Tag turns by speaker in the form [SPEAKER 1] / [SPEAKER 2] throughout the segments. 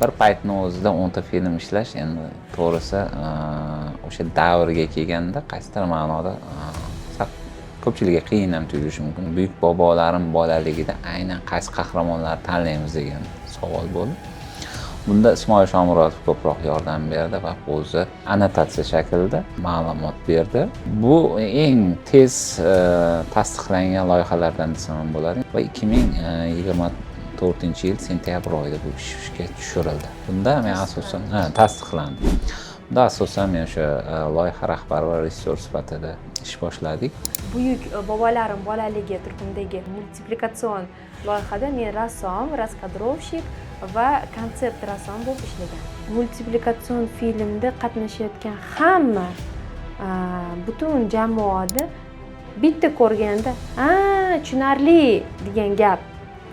[SPEAKER 1] Bir paytni o'zida 10 ta film ishlash endi to'g'risi o'sha davrga kelganda qaysidir ma'noda ko'pchilikga qiyin ham tuyulishi mumkin. Buyuk bobolarim bolaligida aynan qaysi qahramonlarni tanlaymiz degan savol bo'ldi. Bunda Ismoil Shomurodov ko'proq yordam berdi va o'zi annotatsiya shaklida ma'lumot berdi. Bu eng tez tasdiqlangan loyihalardan desam ham bo'ladi va 2024-yil sentyabr oyida bu ishga tushirildi. Bunda men asosan tasdiqlandi. Bunda asosan men o'sha loyiha rahbari va rejissyor sifatida ish boshladik.
[SPEAKER 2] Buyuk bobolarim bolaligi turkumidagi multiplikatsion loyihada men rassom, raskadrovщик va konsept rassom bo'lib ishlagan. Multiplikatsion filmda qatnashayotgan hamma butun jamoada bitta ko'rganda tushunarli degan gap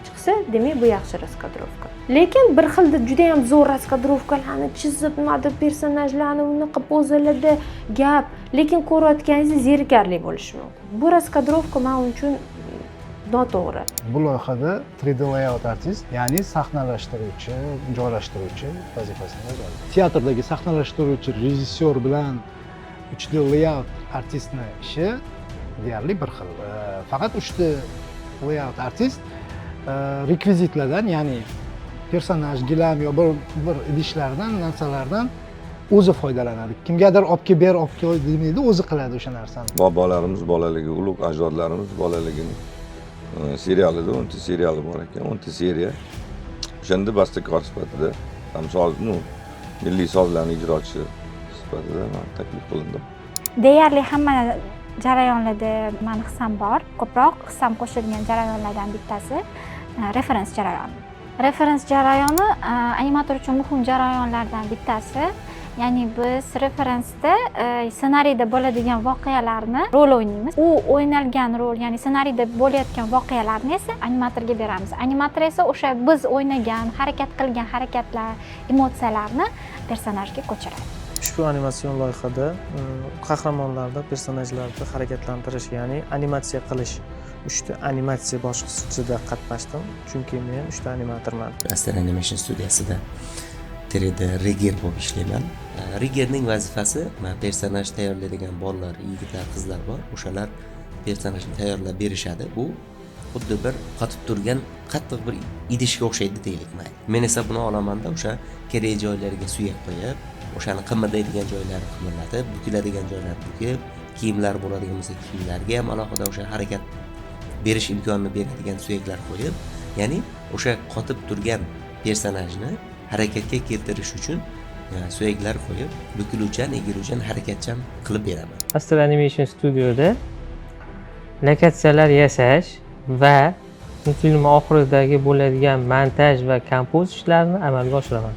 [SPEAKER 2] chiqsa, demak bu yaxshi raskadrovka. Lekin bir xilda juda ham zo'r raskadrovkalarni chizib, personajlarni unaqa pozalarda gap, lekin ko'rayotganingiz zerikarli bo'lishi mumkin. Bu raskadrovka men uchun noto'g'ri.
[SPEAKER 3] Bu loyihada 3D layout artist, ya'ni sahnalashtiruvchi, joylashtiruvchi vazifasini bajaradi. Teatrdagi sahnalashtiruvchi rejissyor bilan 3D layout artistning ishi deyarli bir xil. Faqat 3D layout artist rekvizitlardan, ya'ni personaj, gilam yo bir idishlardan, narsalardan o'zi foydalanadi. Kimgadir olib kelib ber, olib kel demaydi, o'zi qiladi o'sha narsani.
[SPEAKER 4] Bobolarimiz bolaligi, ulug' ajdodlarimiz bolaligini serialida 10 ta seriali bor ekan, 10 ta seriya. O'shanda bastakor sifatida, misol, milliy sozlarning ijrochisi sifatida men taklif qilindim.
[SPEAKER 5] Deyarli hamma jarayonlarda meni hissam bor. Ko'proq hissam qo'shilgan jarayonlardan bittasi referens jarayoni. Referens jarayoni animator uchun muhim jarayonlardan bittasi. Ya'ni biz referensda ssenariyda bo'ladigan voqealarni rol o'ynaymiz. U o'ynalgan rol, ya'ni ssenariyda bo'layotgan voqealarni esa animatorga beramiz. Animator esa o'sha biz o'ynagan, harakat qilgan harakatlar, emotsiyalarni personajga ko'chiradi.
[SPEAKER 6] Ushbu animatsion loyihada qahramonlarda, personajlarda harakatlantirish, ya'ni animatsiya qilish 3 ta animatsiya bosqichida qatnashdim, chunki men 3 ta animatorman.
[SPEAKER 7] Astar Animation studiyasida 3D rigger bo'lib ishlayman. Riggerning vazifasi personaj tayyorlaydigan bolalar, yigitlar, qizlar bor. O'shalar personajni tayyorlab berishadi. Bu xuddi bir qotib turgan qattiq bir idishga o'xshaydi deylik. Men esa buni olamanda o'sha kerak joylariga suyak qo'yib, o'shani qimirlaydigan joylari qimirlatib, bukiladigan joylari bukib, kiyimlar bo'ladigan bo'lsa kiyimlarga ham alohida o'sha harakat berish imkonini beradigan suyaklar qo'yib, ya'ni o'sha qotib turgan personajni harakatga keltirish uchun suyaklar qo'yib, bukiluvchan, egiluvchan, harakatchan qilib beraman.
[SPEAKER 8] Astar Animation Studioda lokatsiyalar yasash va film oxiridagi bo'ladigan montaj va kompoz ishlarini amalga oshiraman.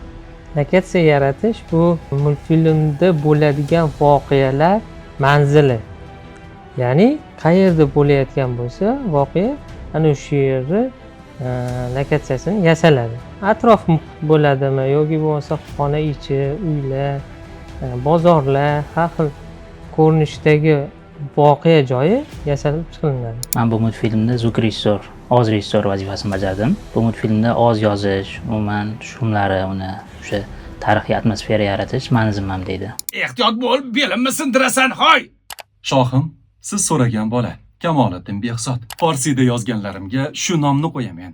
[SPEAKER 8] Lokatsiya yaratish bu multfilmda bo'ladigan voqealar manzili. Ya'ni qayerda bo'layotgan bo'lsa voqea, ana o'sha yerni lokatsiyasini yasaladi. Atrof bo'ladimi yoki bo'lmasa xona ichi, uylar, bozorlar, har xil ko'rinishdagi voqea joyi yasalib chiqariladi.
[SPEAKER 9] Men bu multfilmda zvuk rejissor, ovoz rejissor vazifasini bajardim. Bu multfilmda ovoz yozish, umuman tushumlari, uni o'sha tarixiy atmosfera yaratish meni zimmam deydi.
[SPEAKER 10] Ehtiyot bo'l, belimni sindirasan, hoy! Shohim, siz so'ragan bola Kamoliddin Behzod. Forsiyda yozganlarimga shu nomni qo'yaman.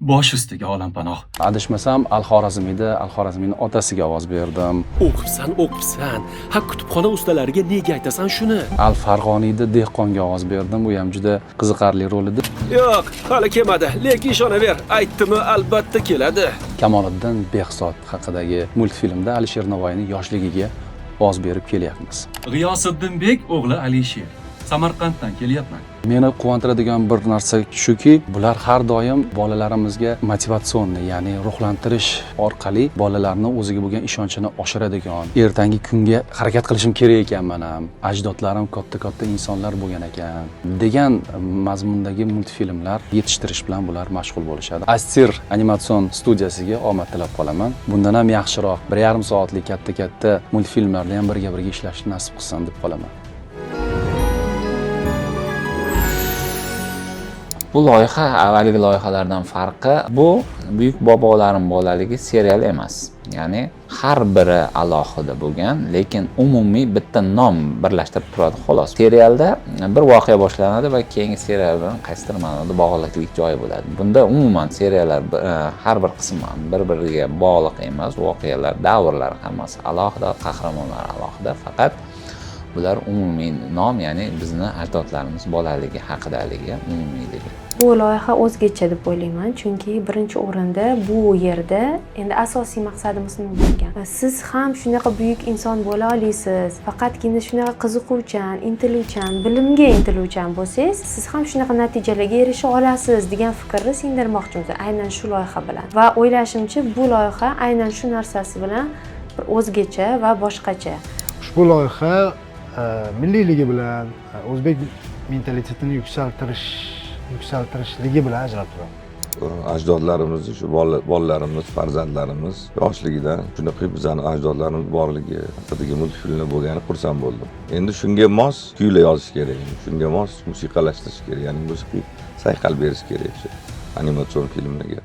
[SPEAKER 10] Bosh ustiga olampanoh.
[SPEAKER 11] Adashmasam Al-Xorazmiyda Al-Xorazmiyning otasiga ovoz berdim.
[SPEAKER 12] O'qibsan. Ha, kutubxona ustalariga nega aytasan shuni?
[SPEAKER 11] Al-Farg'oniyda dehqonga ovoz berdim. Bu ham juda qiziqarli rol edi.
[SPEAKER 12] Yo'q, hali kelmadi. Lekin ishonaver, aytdimi albatta keladi.
[SPEAKER 11] Kamoliddin Behzod haqidagi multfilmda Alisher Navoiyning yoshligiga ovoz berib kelyapmiz.
[SPEAKER 10] G'iyosiddinbek o'g'li Alisher. Samarqanddan kelyapman.
[SPEAKER 11] Meni quvontiradigan bir narsa shuki, bular har doim bolalarimizga motivatsion, ya'ni ruhlantirish orqali bolalarni o'ziga bo'lgan ishonchini oshiradigan, ertangi kunga harakat qilishim kerak ekanman ham, ajdodlarim katta insonlar bo'lgan ekan degan mazmundagi multfilmlar yetishtirish bilan bular mashg'ul bo'lishadi. Astir animatsion studiyasiga omad tilab qolaman. Bundan ham yaxshiroq 1,5 soatlik katta multfilmlarda ham birga ishlashni nasib qilsin deb qolaman.
[SPEAKER 1] Bu loyiha avvalgi loyihalardan farqi bu buyuk bobolarim bolaligi serial emas. Ya'ni har biri alohida bo'lgan, lekin umumiy bitta nom birlashtirib turadi xolos. Serialda bir voqea boshlanadi va keyingi serial bilan qaysidir ma'noda bog'liqlik joyi bo'ladi. Bunda umuman seriallar har bir qismi bir-biriga bog'liq emas, voqealar, davrlar hammasi alohida, qahramonlar alohida, faqat bular umumiy nom, ya'ni bizni ajdodlarimiz bolaligi haqidaligi, umumiyligi.
[SPEAKER 2] Bu loyiha o'zgacha deb o'ylayman, chunki birinchi o'rinda bu yerda endi asosiy maqsadimiz nima bo'lgan? Siz ham shunaqa buyuk inson bo'la olasiz, faqatgina shunaqa qiziquvchan, intiluvchan, bilimga intiluvchan bo'lsangiz, siz ham shunaqa natijalarga erisha olasiz degan fikrni singdirmoqchimiz aynan shu loyiha bilan. Va o'ylashimcha, bu loyiha aynan shu narsasi bilan bir o'zgacha va boshqacha.
[SPEAKER 3] Ushbu loyiha milliyligi bilan o'zbek mentalitetini yuksaltirishligi bilan ajralib turadi.
[SPEAKER 4] Ajdodlarimiz, shu bolalarimiz, farzandlarimiz yoshligida shunaqa bizning ajdodlarimiz borligi haqidagi multfilmlar bo'lgani xursand bo'ldim. Endi shunga mos kuylar yozish kerak, shunga mos musiqalashtirish kerak, ya'ni musiqiy sayqal berish kerak shu animatsion filmlarga.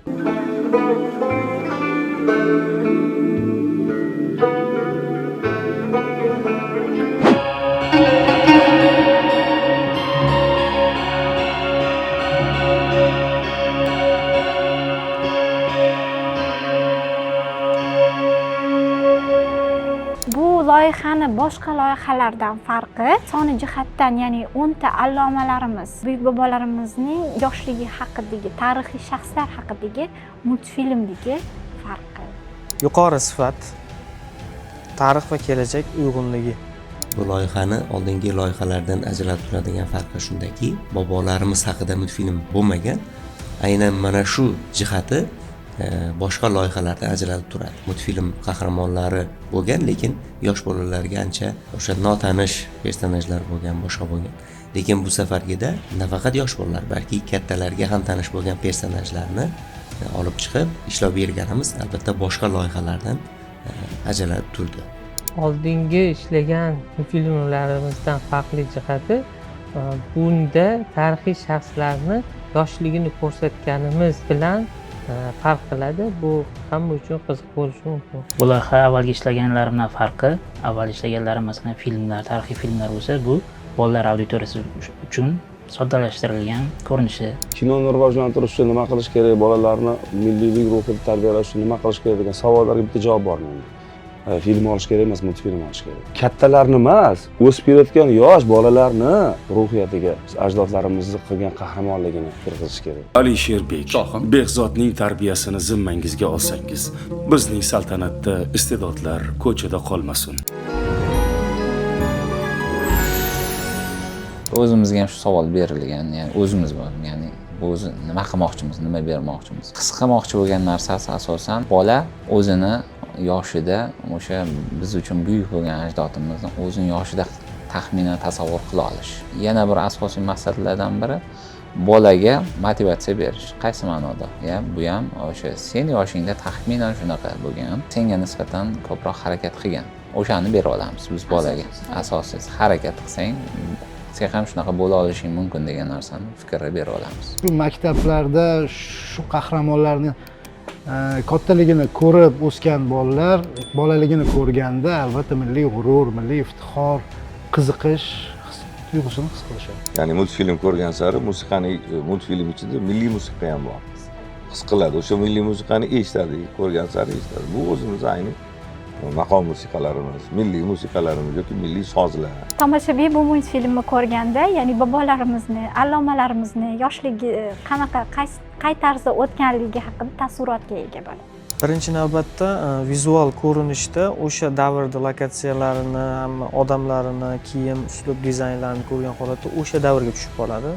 [SPEAKER 5] Loyihani boshqa loyihalardan farqi soni jihatdan, ya'ni 10 ta allomalarimiz, buyuk bobolarimizning yoshligi haqidagi, tarixiy shaxslar haqidagi multfilmdagi farqi.
[SPEAKER 6] Yuqori sifat, tarix va kelajak uyg'unligi.
[SPEAKER 7] Bu loyihani oldingi loyihalardan ajratib turadigan farqi shundaki, bobolarimiz haqida multfilm bo'lmagan. Aynan mana shu jihati boshqa loyihalardan ajralib turadi. Multfilm qahramonlari bo'lgan, lekin yosh bolalarga ancha o'sha notanish personajlar bo'lgan, boshqa bo'lgan. Lekin bu safargida nafaqat yosh bolalar, balki kattalarga ham tanish bo'lgan personajlarni olib chiqib ishlab berganimiz albatta boshqa loyihalardan ajralib turdi.
[SPEAKER 8] Oldingi ishlagan filmlarimizdan farqli jihati bunda tarixiy shaxslarni yoshligini ko'rsatganimiz bilan farq qiladi. Bu hamma uchun qiziq bo'lishi mumkin.
[SPEAKER 9] Bu loyiha avvalgi ishlaganlarimdan farqi, avval ishlaganlarim masalan filmlar, tarixiy filmlar bo'lsa, bu bolalar auditoriyasi uchun soddalashtirilgan ko'rinishi.
[SPEAKER 13] Kinoni rivojlantirish uchun nima qilish kerak, bolalarni milliylik ruhida tarbiyalash uchun nima qilish kerak degan savollarga bitta javob bor menda. Film olish kerak emas, multfilm olish kerak. Kattalarni emas, o'sib kelayotgan yosh bolalarni ruhiyatiga ajdodlarimizni qilgan qahramonligini kirgizish kerak.
[SPEAKER 14] Alisherbek, Behzodning tarbiyasini zimmangizga olsangiz, bizning saltanatda iste'dodlar ko'chada qolmasin.
[SPEAKER 1] O'zimizga ham shu savol berilgan, ya'ni o'zimiz bor, ya'ni o'zi nima qilmoqchimiz, nima bermoqchimiz. His qilmoqchi bo'lgan narsasi asosan bola o'zini yoshida o'sha biz uchun buyuk bo'lgan ajdodimizni o'zini yoshida taxminan tasavvur qila olish. Yana bir asosiy maqsadlardan biri bolaga motivatsiya berish. Qaysi ma'noda? Ya, bu ham o'sha sen yoshingda taxminan shunaqa bo'lgan, senga nisbatan ko'proq harakat qilgan. O'shani bera olamiz biz bolaga. Asosiysi harakat qilsang sen ham shunaqa bo'la olishing mumkin degan narsani fikrga bera olamiz.
[SPEAKER 3] Maktablarda shu qahramonlarni kattaligini ko'rib o'sgan bolalar bolaligini ko'rganda albatta milliy g'urur, milliy iftixor, qiziqish tuyg'usini his qilishadi.
[SPEAKER 4] Ya'ni multfilm ko'rgan sari musiqani multfilm ichida milliy musiqa ham bor. His qiladi, o'sha milliy musiqani eshitadi, ko'rgan sari eshitadi. Bu o'zimiz ayni maqom musiqalarimiz, milliy musiqalarimiz yoki milliy sozlar.
[SPEAKER 5] Tomoshabin bu multfilmni ko'rganda, ya'ni bobolarimizni, allomalarimizni yoshligi qanaqa, qay tarzda o'tganligi haqida taassurotga ega bo'ladi.
[SPEAKER 6] Birinchi navbatda vizual ko'rinishda o'sha davrda lokatsiyalarini, hamma odamlarini, kiyim, uslub, dizaynlarini ko'rgan holatda o'sha davrga tushib qoladi.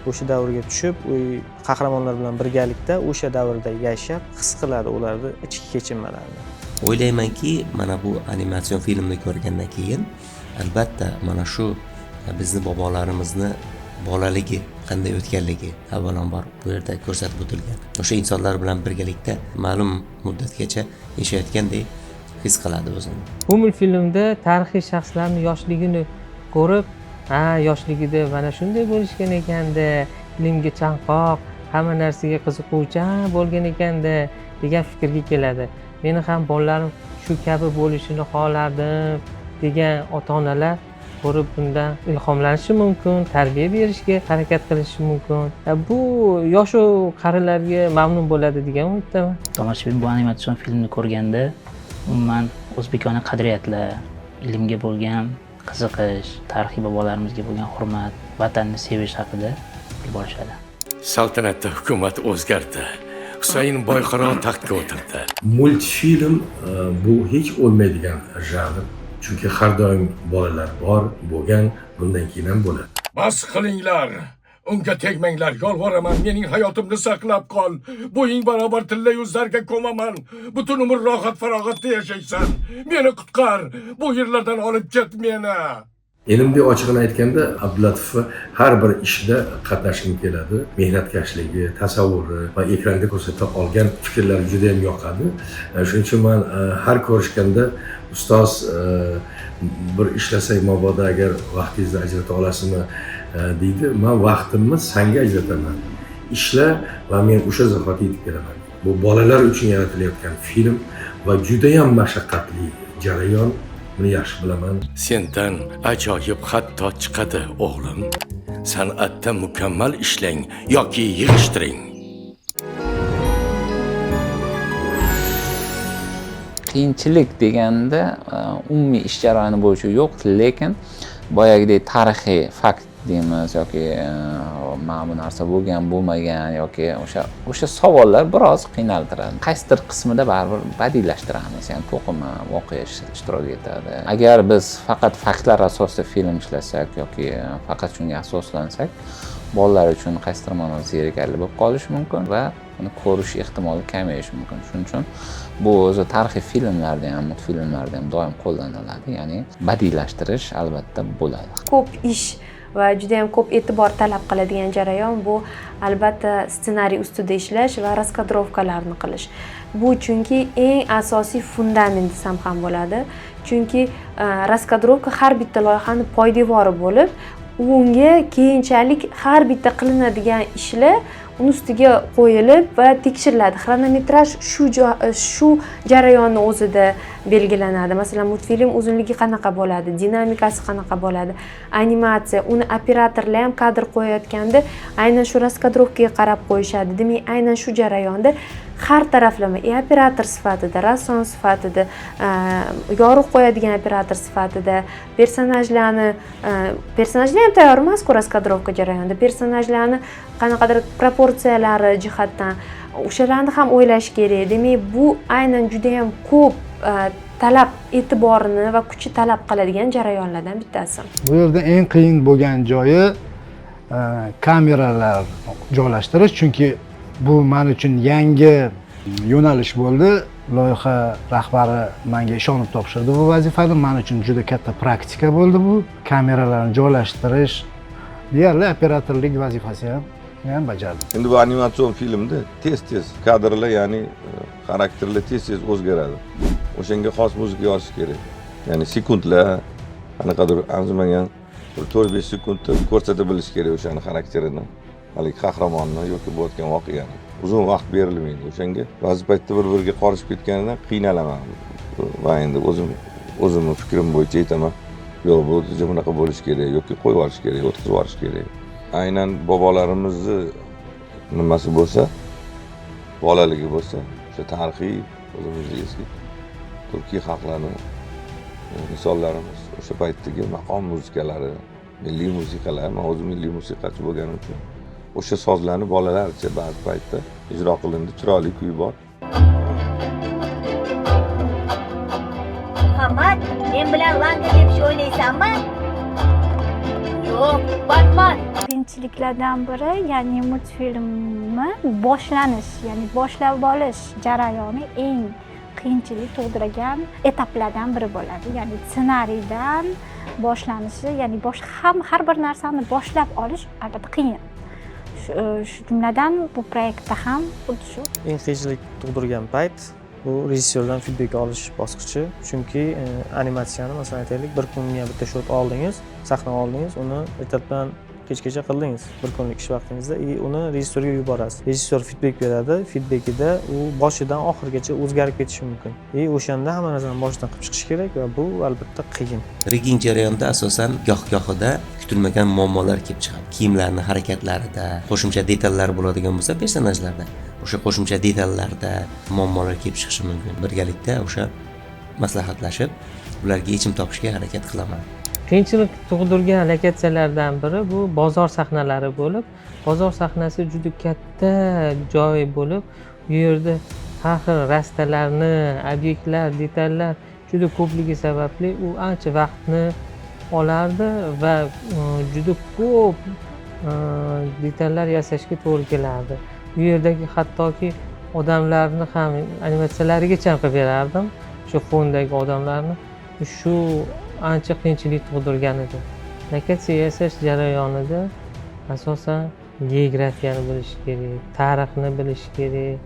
[SPEAKER 6] O'sha davrga tushib, qahramonlar bilan birgalikda o'sha davrda yashab, his qiladi ularni ichki kechinmalarini.
[SPEAKER 7] O'ylaymanki, mana bu animatsion filmni ko'rgandan keyin albatta mana shu bizni bobolarimizni bolaligi qanday o'tganligi avvalambor bu yerda ko'rsatib o'tilgan. O'sha insonlar bilan birgalikda ma'lum muddatgacha yashayotgandek his qiladi o'zini.
[SPEAKER 8] Bu multfilmda tarixiy shaxslarning yoshligini ko'rib, yoshligida mana shunday bo'lishgan ekanda, filmga chanqoq, hamma narsaga qiziquvchan bo'lgan ekanda degan fikrga keladi. Meni ham bolalarim shu kabi bo'lishini xohlardim degan ota-onalar ko'rib bundan ilhomlanishi mumkin, tarbiya berishga harakat qilishi mumkin. Bu yosh qarilarga mamnun bo'ladi degan umiddaman.
[SPEAKER 9] Tomoshabin bu animatsion filmni ko'rganda umuman o'zbekona qadriyatlar, ilmga bo'lgan qiziqish, tarixiy bobolarimizga bo'lgan hurmat, vatanni sevish haqida bilib olishadi.
[SPEAKER 14] Saltanatda hukumat o'zgardi. Husayn Boyqaro taxtga o'tirdi.
[SPEAKER 15] Multfilm bu hech o'lmaydigan janr. Chunki har doim bolalar bor, bo'lgan, bundan keyin ham bo'ladi.
[SPEAKER 16] Bas qilinglar. Unga tegmanglar, yolvoraman, mening hayotimni saqlab qol. Bo'ying barobar tilla yuzlarga ko'maman. Butun umr rohat farog'atda yashaysan. Meni qutqar. Bu yerlardan olib ket meni.
[SPEAKER 15] Elimdek ochig'ini aytganda, Abdullatovni har bir ishda qatnashgim keladi. Mehnatkashligi, tasavvuri va ekranda ko'rsata olgan fikrlari juda ham yoqadi. Shuning uchun men har ko'rishganda ustoz bir ishlasak mabodo agar vaqtingizni ajrata olasizmi deydi. Men vaqtimni senga ajrataman. Ishla va men o'sha zahoti yetib kelaman. Bu bolalar uchun yaratilayotgan film va juda ham mashaqqatli jarayon. Buni yaxshi bilaman.
[SPEAKER 14] Sendan ajoyib hatto chiqadi, o'g'lim. San'atda mukammal ishlang yoki yig'ishtiring.
[SPEAKER 1] Qiyinchilik deganda umumiy ish jarayoni bo'yicha yo'q, lekin boyagidek tarixiy fakt deymiz yoki mana bu narsa bo'lgan, bo'lmagan yoki o'sha savollar biroz qiynaltiradi. Qaysidir qismida baribir badiylashtiramiz, ya'ni to'qima voqea ishtirok etadi. Agar biz faqat faktlar asosida film ishlasak yoki faqat shunga asoslansak, bolalar uchun qaysidir ma'noda zerikarli bo'lib qolishi mumkin va uni ko'rish ehtimoli kamayishi mumkin. Shuning uchun bu o'zi tarixiy filmlarda ham, multfilmlarda ham doim qo'llaniladi. Ya'ni badiylashtirish albatta bo'ladi.
[SPEAKER 2] Ko'p ish va juda ham ko'p e'tibor talab qiladigan jarayon bu albatta ssenariy ustida ishlash va raskadrovkalarni qilish. Bu chunki eng asosiy fundament desam ham bo'ladi. Chunki raskadrovka har bitta loyihani poydevori bo'lib, unga keyinchalik har bitta qilinadigan ishlar uni ustiga qo'yilib va tekshiriladi. Xronometraj shu jarayonni o'zida belgilanadi. Masalan, multfilm uzunligi qanaqa bo'ladi, dinamikasi qanaqa bo'ladi, animatsiya, uni operatorlar ham kadr qo'yayotganda aynan shu raskadrovkaga qarab qo'yishadi. Demak, aynan shu jarayonda har taraflama operator sifatida, rassom sifatida, yorug' qo'yadigan operator sifatida, personajlar ham tayyor emas-ku raskadrovka jarayonida. Personajlarni qanaqadir proportsiyalari jihatdan o'shalarni ham o'ylash kerak. Demak, bu aynan juda ham ko'p talab e'tiborini va kuchni talab qiladigan jarayonlardan bittasi.
[SPEAKER 3] Bu yerda eng qiyin bo'lgan joyi kameralar joylashtirish, chunki bu men uchun yangi yo'nalish bo'ldi. Loyiha rahbari menga ishonib topshirdi bu vazifani. Men uchun juda katta praktika bo'ldi bu. Kameralarni joylashtirish, deyarli operatorlik vazifasi ham bajardim.
[SPEAKER 4] Endi bu animatsion filmda tez-tez kadrlar, ya'ni xarakterlar tez-tez o'zgaradi. O'shanga xos muzika yozish kerak. Ya'ni sekundlar, qanaqadir arzimagan bir 4-5 sekundda ko'rsata bilish kerak o'shani xarakterini. Haligi qahramonni yoki bo'layotgan voqeani. Uzun vaqt berilmaydi. O'shanga ba'zi paytda bir-biriga qorishib ketganidan qiynalaman. Va endi o'zimning fikrim bo'yicha aytaman. Yo'q, bu bunaqa bo'lish kerak yoki qo'yib yuborish kerak, o'tkazib yuborish kerak. Aynan bobolarimizni nimasi bo'lsa, bolaligi bo'lsa, o'sha tarixiy o'zimizning eski turkiy xalqlarning misollarimiz, o'sha paytdagi maqom musikalari, milliy musiqalar, men o'zim milliy musiqachi bo'lganim uchun o'sha sozlarni bolalarcha ba'zi paytda ijro qilindi, chiroyli kuy bor.
[SPEAKER 17] Muhammad, men bilan Langa deb o'ynaysanmi? Yo'q, Batman.
[SPEAKER 5] Qiyinchiliklardan biri, ya'ni multfilmni boshlanish, ya'ni boshlab olish jarayoni eng qiyinchilik tug'dirgan etaplardan biri bo'ladi. Ya'ni ssenariydan boshlanishi, ya'ni har bir narsani boshlab olish albatta qiyin. Shu jumladan bu proyektda ham xuddi shu.
[SPEAKER 6] Eng qiyinchilik tug'dirgan payt bu rejissyordan feedback olish bosqichi. Chunki animatsiyani masalan aytaylik, bir kunga bitta shot oldingiz, sahna oldingiz, uni ertalabdan kechgacha qildingiz bir kunlik ish vaqtingizda uni rejissyorga yuborasiz. Rejissyor feedback beradi, feedbackida u boshidan oxirigacha o'zgarib ketishi mumkin. O'shanda hamma narsani boshidan qilib chiqish kerak va bu albatta qiyin.
[SPEAKER 7] Rigging jarayonida asosan goh-gohida kutilmagan muammolar kelib chiqadi. Kiyimlarni harakatlarida, qo'shimcha detallar bo'ladigan bo'lsa personajlarda, o'sha qo'shimcha detallarda muammolar kelib chiqishi mumkin. Birgalikda o'sha maslahatlashib, ularga yechim topishga harakat qilaman.
[SPEAKER 8] Qiyinchilik tug'dirgan lokatsiyalardan biri bu bozor sahnalari bo'lib, bozor sahnasi juda katta joy bo'lib, bu yerda har xil rastalarni, obyektlar, detallar juda ko'pligi sababli u ancha vaqtni olardi va juda ko'p detallar yasashga to'g'ri kelardi. Bu yerdagi hattoki odamlarni ham animatsiyalarigacha qilib berardim. Shu fondagi odamlarni shu ancha qiyinchilik tug'dirgan edi. Lokatsiya yasash jarayonida asosan geografiyani bilish kerak, tarixni bilish kerak,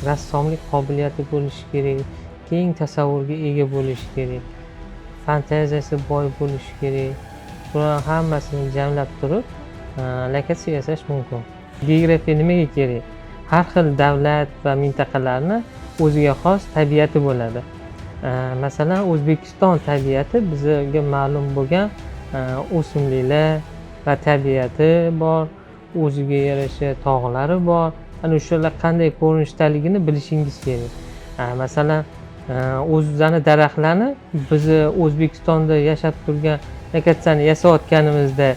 [SPEAKER 8] rassomlik qobiliyati bo'lishi kerak, keng tasavvurga ega bo'lishi kerak, fantaziyasi boy bo'lishi kerak. Bular hammasini jamlab turib lokatsiya yasash mumkin. Geografiya nimaga kerak? Har xil davlat va mintaqalarni o'ziga xos tabiati bo'ladi. Masalan, O'zbekiston tabiati bizga ma'lum bo'lgan o'simliklar va tabiati bor, o'ziga yarasha tog'lari bor. Ana o'shalar qanday ko'rinishdaligini bilishingiz kerak. Masalan, o'zani daraxtlarni biz O'zbekistonda yashab turgan lokatsiyani yasayotganimizda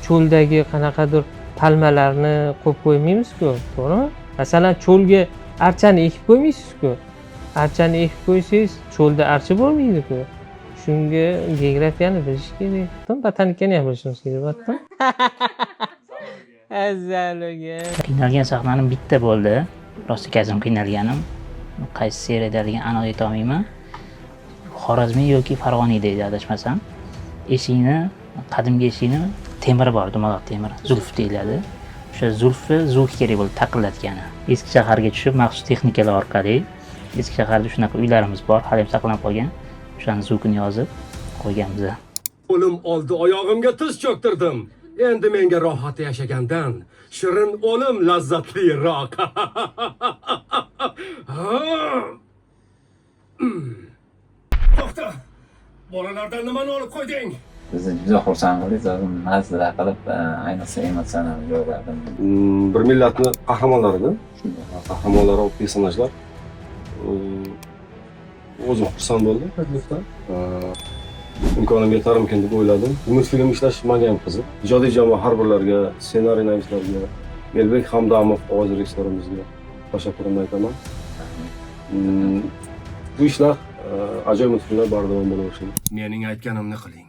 [SPEAKER 8] cho'ldagi qanaqadir palmalarni qo'yib qo'ymaymiz-ku, to'g'rimi? Masalan, cho'lga archani ekib qo'ymaysiz-ku. Archani ekib qo'ysangiz, cho'lda archa bo'lmaydi-ku. Shunga geografiyani bilish kerak. Botanikani ham bilishimiz kerak, battan. Azaloga.
[SPEAKER 9] Qiynalgan sahnanim bitta bo'ldi. Rostikazim qiynalganim. Qaysi seriyadaligini aniq aytolmayman. Xorazmiy yoki Farg'oniyda edi adashmasam. Eshikni, qadimgi eshikni temiri bor, dumaloq temir, zulf deyiladi. O'sha zulfni zuk kerak bo'ldi taqillatgani. Eski shaharga tushib maxsus texnikalar orqali eski shaharda shunaqa uylarimiz bor, hali ham saqlanib qolgan. O'shani zukini yozib qo'yganmiz.
[SPEAKER 12] O'lim oldi oyog'imga tiz cho'ktirdim. Endi menga rohat yashagandan shirin o'lim lazzatliroq. To'xta. Bolalardan nimani olib qo'yding?
[SPEAKER 1] Bizni juda xursand qildingiz, mazza qilib, ayniqsa emotsional joylardan.
[SPEAKER 13] Bir millatni qahramonlari-da. Qahramonlar va personajlar. O'zim xursand bo'ldim taklifdan. Imkonim yetarmikin deb o'yladim. Multfilm ishlash menga ham qiziq. Ijodiy jamoa har birlariga, ssenariy navislarga, Melbek Hamdamov ovoz rejissyorimizga tashakkurimni aytaman. Bu ishlar ajoyib multfilmlar bardavom bo'laversin.
[SPEAKER 12] Mening aytganimni qiling.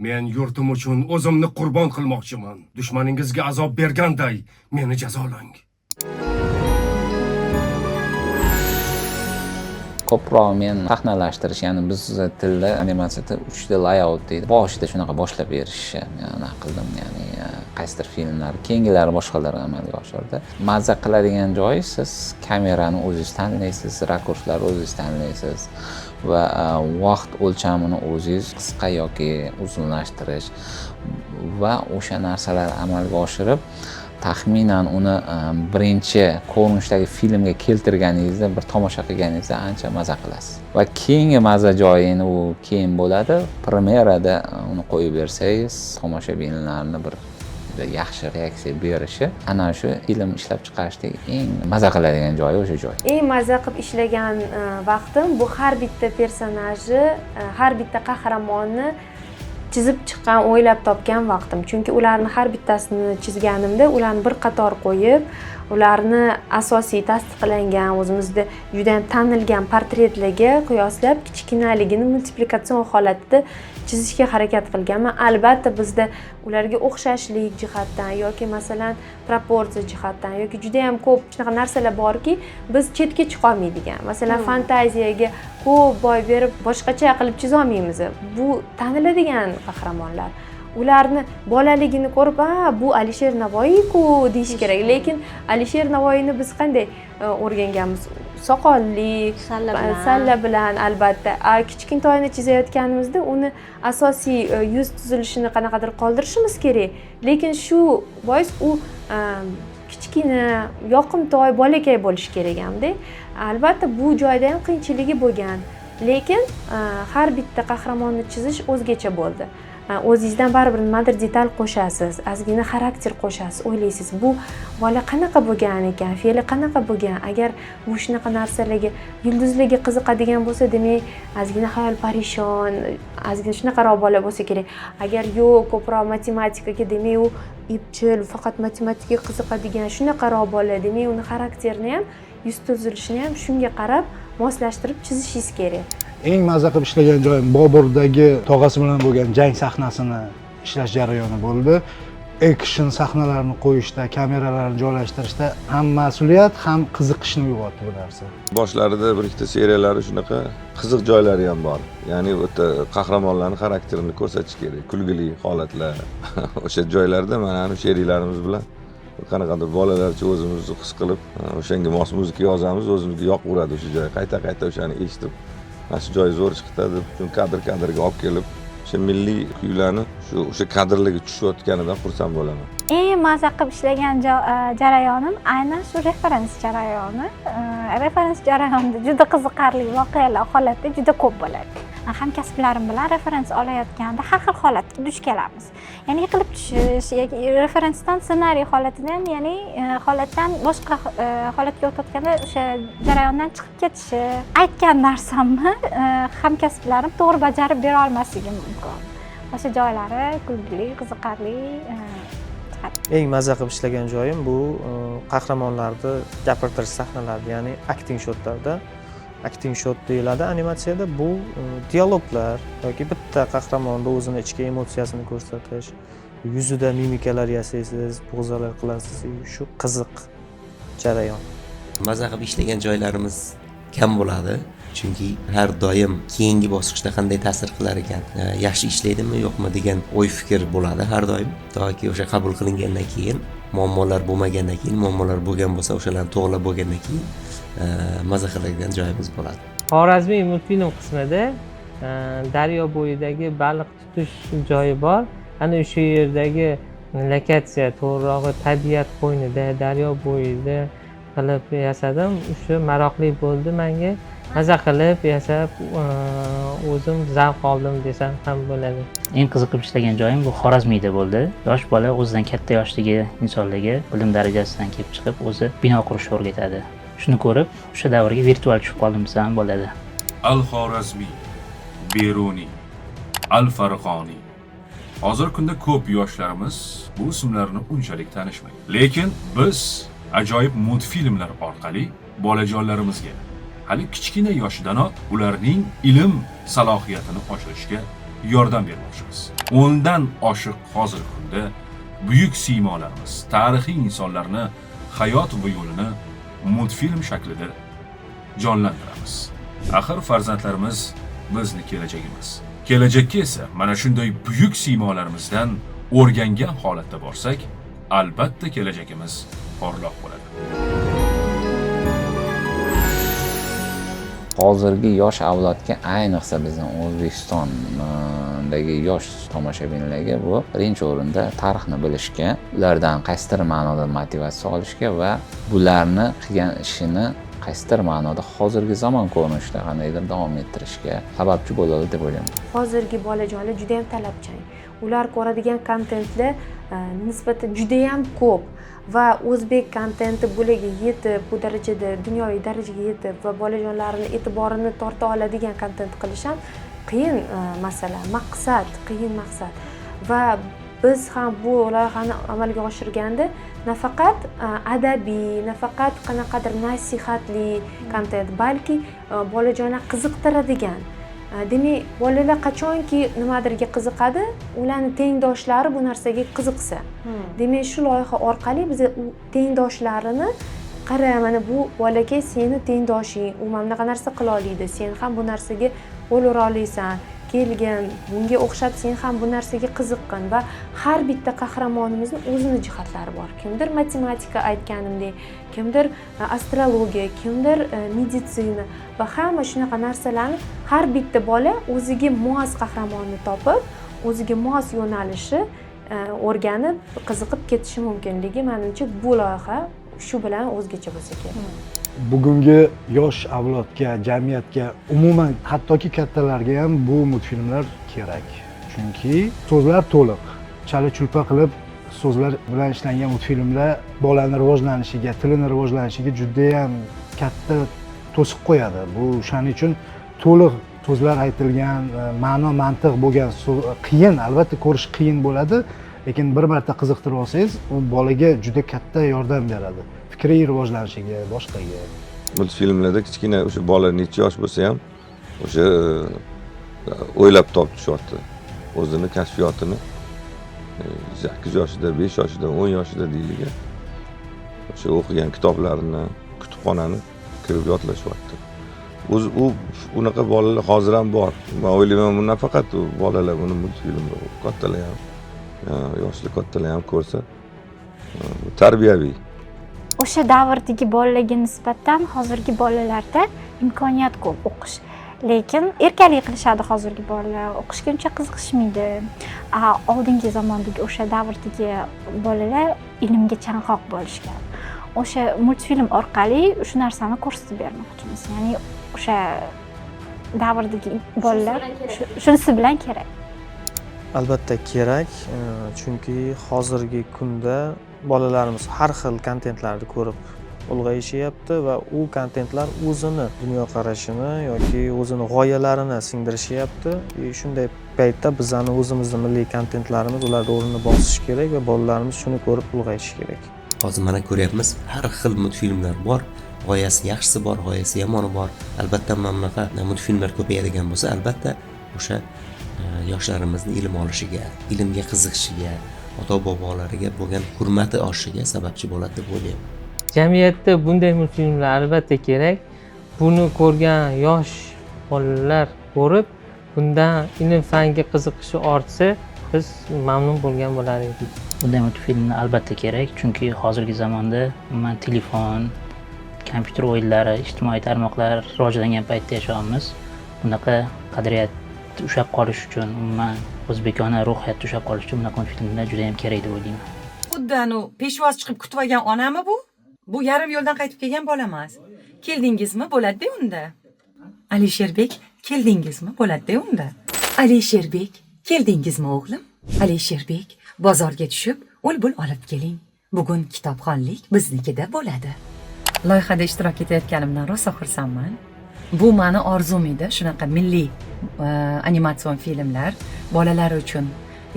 [SPEAKER 12] Men yurtim uchun o'zimni qurbon qilmoqchiman. Dushmaningizga azob berganday meni jazolang.
[SPEAKER 1] Ko'proq men sahnalashtirish, ya'ni biz tilda animatsiyada 3D layout deydi. Boshida shunaqa boshlab berishni men qildim, ya'ni qaysidir filmlar, keyingilari boshqalar amalga oshirdi. Mazza qiladigan joyi siz kamerani o'zingiz tanlaysiz, rakurslarni o'zingiz tanlaysiz va vaqt o'lchamini o'zingiz qisqa yoki uzunlashtirish va o'sha narsalarni amalga oshirib taxminan uni birinchi ko'rinishdagi filmga keltirganingizda, bir tomosha qilganingizda ancha maza qilasiz. Va keyingi maza joyini u keyin bo'ladi. Premyerada uni qo'yib bersangiz, tomoshabinlarni bir yaxshi reaksiya berishi, ana shu film ishlab chiqarishdagi eng maza qiladigan joyi o'sha joy.
[SPEAKER 2] Eng maza qilib ishlagan vaqtim bu har bitta personajni, har bitta qahramonni chizib chiqqan, o'ylab topgan vaqtim. Chunki ularni har bittasini chizganimda, ularni bir qator qo'yib, ularni asosiy tasdiqlangan, o'zimizda juda ham tanilgan portretlarga qiyoslab, kichkinaligini multiplikatsion holatda chizishga harakat qilganman. Albatta bizda ularga o'xshashlik jihatdan yoki masalan proporsiya jihatdan yoki juda ham ko'p shunaqa narsalar borki, biz chetga chiqa olmaydigan. Masalan, fantaziyaga ko'p boy berib boshqacha qilib chiza olmaymiz. Bu taniladigan qahramonlar. ularni bolaligini ko'rib bu Alisher Navoiyku deyish kerak, lekin Alisher Navoiyni biz qanday o'rganganmiz? Soqolli, salla bilan albatta. Kichkintoyni chizayotganimizda uni asosiy yuz tuzilishini qanaqadir qoldirishimiz kerak, lekin shu bois u kichkina, yoqimtoy, bolakay bo'lishi kerak hamda. Albatta bu joyda ham qiyinchiligi bo'lgan, lekin har bitta qahramonni chizish o'zgacha bo'ldi. O'zingizdan baribir nimadir detal qo'shasiz, ozgina xarakter qo'shasiz, o'ylaysiz, bu bola qanaqa bo'lgan ekan, fe'li qanaqa bo'lgan. Agar bu shunaqa narsalarga, yulduzlarga qiziqadigan bo'lsa, demak, ozgina xayol parishon, ozgina shunaqaroq bola bo'lsa kerak. Agar yo'q, ko'proq matematikaga, demak, u epchil, faqat matematikaga qiziqadigan shunaqaroq bola, demak, uni xarakterini ham, yuz tuzilishini ham shunga qarab moslashtirib chizishingiz kerak.
[SPEAKER 3] Eng mazza qilib ishlagan joyim Boburdagi tog'asi bilan bo'lgan jang sahnasini ishlash jarayoni bo'ldi. Action sahnalarini qo'yishda, kameralarni joylashtirishda ham mas'uliyat, ham qiziqishni uyg'otdi bu narsa.
[SPEAKER 4] Boshlarida bir ikkita seriyalari shunaqa qiziq joylari ham bor. Ya'ni o'ta qahramonlarning xarakterini ko'rsatish kerak, kulgili holatlar. O'sha joylarda mana shu sheriklarimiz bilan qanaqadir bolalarcha o'zimizni his qilib, o'shanga mos muzika yozamiz, o'zimizga yoqaveradi o'sha joy. Qayta-qayta o'shani eshitib, mana shu joy zo'r chiqdi deb, shuni kadr-kadrga olib kelib, o'sha milliy kuylarni o'sha kadrlarga tushayotganidan xursand bo'laman.
[SPEAKER 5] Eng mazza qilib ishlagan jarayonim aynan shu referens jarayoni. Referens jarayonida juda qiziqarli voqealar, holatlar juda ko'p bo'ladi. Hamkasblarim bilan referens olayotganda har xil holatga duch kelamiz. Ya'ni yiqilib tushish yoki referensdan ssenariy holatidan, ya'ni holatdan boshqa holatga o'tayotganda o'sha jarayondan chiqib ketishi, aytgan narsamni hamkasblarim to'g'ri bajarib bera olmasligi mumkin. O'sha joylari kulgili, qiziqarli.
[SPEAKER 6] Eng mazza qilib ishlagan joyim bu qahramonlarni gapirtirish sahnalarida, ya'ni acting shotlarda. Acting shot deyiladi animatsiyada. Bu dialoglar yoki bitta qahramonda o'zini ichki emotsiyasini ko'rsatish, yuzida mimikalar yasaysiz, bo'g'zalar qilasiz. Shu qiziq jarayon.
[SPEAKER 7] Mazza qilib ishlagan joylarimiz kam bo'ladi. Chunki har doim keyingi bosqichda qanday ta'sir qilar ekan, yaxshi ishlaydimi yo'qmi degan o'y-fikr bo'ladi har doim. Toki o'sha qabul qilingandan keyin, muammolar bo'lmagandan keyin, muammolar bo'lgan bo'lsa, o'shalarni to'g'rilab bo'lgandan keyin mazza qiladigan joyimiz bo'ladi.
[SPEAKER 8] Xorazmiy multfilm qismida daryo bo'yidagi baliq tutish joyi bor. Ana o'sha yerdagi lokatsiya, to'g'rirog'i tabiat qo'ynida, daryo bo'yida qilib yasadim. O'sha maroqli bo'ldi menga. Mazza qilib yasab, o'zim zavq oldim desam ham bo'ladi.
[SPEAKER 9] Eng qiziqib ishlagan joyim bu Xorazmiyda bo'ldi. Yosh bola o'zidan katta yoshdagi insonlarga bilim darajasidan kelib chiqib, o'zi bino qurishni o'rgatadi. Shuni ko'rib, o'sha davrga virtual tushib qoldim desam bo'ladi.
[SPEAKER 18] Al-Xorazmiy, Beruniy, Al-Farqoniy. Hozirgi kunda ko'p yoshlarimiz bu ismlarni unchalik tanishmaydi. Lekin biz ajoyib multfilmlar orqali bolajonlarimizga hali kichkina yoshidanoq ularning ilm salohiyatini oshirishga yordam bermoqchimiz. O'ndan oshiq hozirgi kunda buyuk siymolarimiz, tarixiy insonlarni hayot va yo'lini multfilm shaklida jonlantiramiz. Axir farzandlarimiz bizni kelajagimiz. Kelajakka esa mana shunday buyuk siymolarimizdan o'rgangan holatda borsak, albatta kelajagimiz porloq bo'ladi.
[SPEAKER 1] Hozirgi yosh avlodga, ayniqsa bizning O'zbekistondagi yosh tomoshabinlarga bu birinchi o'rinda tarixni bilishga, ulardan qaysidir ma'noda motivatsiya olishga va bularni qilgan ishini qaysidir ma'noda hozirgi zamon ko'rinishida qandaydir davom ettirishga sababchi bo'ladi deb o'ylayman.
[SPEAKER 2] Hozirgi bolajonlar juda ham talabchan. Ular ko'radigan kontentlar nisbatan juda ham ko'p va o'zbek kontenti bularga yetib, bu darajada dunyoviy darajaga yetib va bolajonlarning e'tiborini torta oladigan kontent qilish ham qiyin masala, qiyin maqsad. Va biz ham bu loyihani amalga oshirganda nafaqat adabiy, nafaqat qanaqadir nasihatli kontent, balki bolajonlar qiziqtiradigan. Demak, bolalar qachonki nimadirga qiziqadi, ularning tengdoshlari bu narsaga qiziqsa. Demak, shu loyiha orqali biz u tengdoshlarini qara, mana bu bolakay seni tengdoshing, u mana bunaqa narsa qila oladi, sen ham bu narsaga qo'l ura olasan kelgin, bunga o'xshab sen ham bu narsaga qiziqqin va har bitta qahramonimizning o'zini jihatlari bor. Kimdir matematika aytganimdek, kimdir astrologiya, kimdir meditsina va hamma shunaqa narsalarni har bitta bola o'ziga mos qahramonni topib, o'ziga mos yo'nalishi o'rganib, qiziqib ketishi mumkinligi menimcha bu loyiha shu bilan o'zgacha bo'lsa kerak.
[SPEAKER 3] Bugungi yosh avlodga, jamiyatga, umuman hattoki kattalarga ham bu multfilmlar kerak. Chunki so'zlar to'liq, chala-chulpa qilib so'zlar bilan ishlangan multfilmlar bolaning rivojlanishiga, tilining rivojlanishiga juda ham katta to'siq qo'yadi. Bu o'shaning uchun to'liq so'zlar aytilgan, ma'no, mantiq bo'lgan qiyin, albatta ko'rish qiyin bo'ladi, lekin bir marta qiziqtirib olsangiz, u bolaga juda katta yordam beradi. Fikriy rivojlanishiga, boshqaga.
[SPEAKER 4] Multfilmlarda kichkina o'sha bola necha yosh bo'lsa ham o'sha o'ylab topishyapti. O'zini kashfiyotini 8 yoshida, 5 yoshida, 10 yoshida deyilgan. O'sha o'qigan kitoblarini, kutubxonani kirib yodlashyapti. U unaqa bolalar hozir ham bor. Men o'ylayman, bu nafaqat bolalar, buni multfilmda kattalar ham, yoshli kattalar ham ko'rsa, tarbiyaviy.
[SPEAKER 5] O'sha davrdagi bolalarga nisbatan hozirgi bolalarda imkoniyat ko'p o'qish. Lekin erkalik qilishadi hozirgi bolalar, o'qishga uncha qiziqishmaydi. Oldingi zamondagi o'sha davrdagi bolalar ilmga chanqoq bo'lishgan. O'sha multfilm orqali shu narsani ko'rsatib bermoqchimiz. Ya'ni o'sha davrdagi bolalar shunisi bilan kerak.
[SPEAKER 6] Albatta kerak, chunki hozirgi kunda bolalarimiz har xil kontentlarni ko'rib ulg'ayishyapti va u kontentlar o'zini dunyoqarashini yoki o'zini g'oyalarini singdirishyapti. Shunday paytda bizning o'zimizning milliy kontentlarimiz ularda o'rnini bosishi kerak va bolalarimiz shuni ko'rib ulg'ayishi kerak.
[SPEAKER 7] Hozir mana ko'ryapmiz, har xil multfilmlar bor. G'oyasi yaxshisi bor, g'oyasi yomoni bor. Albatta mana bunaqa multfilmlar ko'payadigan bo'lsa, albatta o'sha yoshlarimizni ilm olishiga, ilmga qiziqishiga, ota-bobolariga bo'lgan hurmati oshishiga sababchi bo'ladi deb o'ylayman.
[SPEAKER 8] Jamiyatda bunday multfilmlar albatta kerak. Buni ko'rgan yosh bolalar ko'rib, bundan ilm fanga qiziqishi ortsa, biz mamnun bo'lgan bo'lar edik.
[SPEAKER 9] Bunday multfilmlar albatta kerak, chunki hozirgi zamonda umuman telefon, kompyuter o'yinlari, ijtimoiy tarmoqlar rivojlangan paytda yashayapmiz. Bunaqa qadriyat ushlab qolish uchun, umuman o'zbekona ruhiyatda ushlab qolish uchun bunaqa multfilmlar juda ham kerak deb o'ylayman.
[SPEAKER 19] Xuddi peshvoz chiqib kutib olgan onami bu? Bu yarim yo'ldan qaytib kelgan bola emas. Keldingizmi, bo'ladi-da unda. Alisherbek, keldingizmi, bo'ladi-da unda. Alisherbek, keldingizmi o'g'lim? Alisherbek, bozorga tushib, ul-bul olib keling. Bugun kitobxonlik biznikida bo'ladi. Loyihada ishtirok etayotganimdan rosa xursandman. Bu meni orzum edi, shunaqa milliy animatsion filmlar bolalar uchun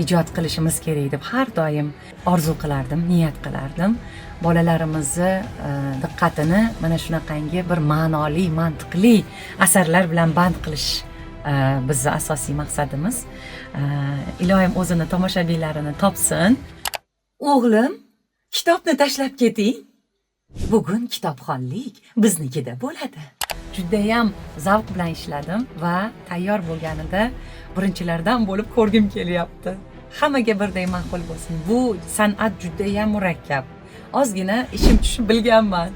[SPEAKER 19] ijod qilishimiz kerak deb har doim orzu qilardim, niyat qilardim. Bolalarimizni diqqatini mana shunaqangi bir ma'noli, mantiqli asarlar bilan band qilish bizning asosiy maqsadimiz. Ilohim o'zini tomoshabinlarini topsin. O'g'lim, kitobni tashlab keting. Bugun kitobxonlik biznikida bo'ladi. Judayam zavq bilan ishladim va tayyor bo'lganida birinchilardan bo'lib ko'rgim kelyapti. Hammaga birdek ma'qul bo'lsin. Bu san'at judayam murakkab. Ozgina ishim tushib bilganman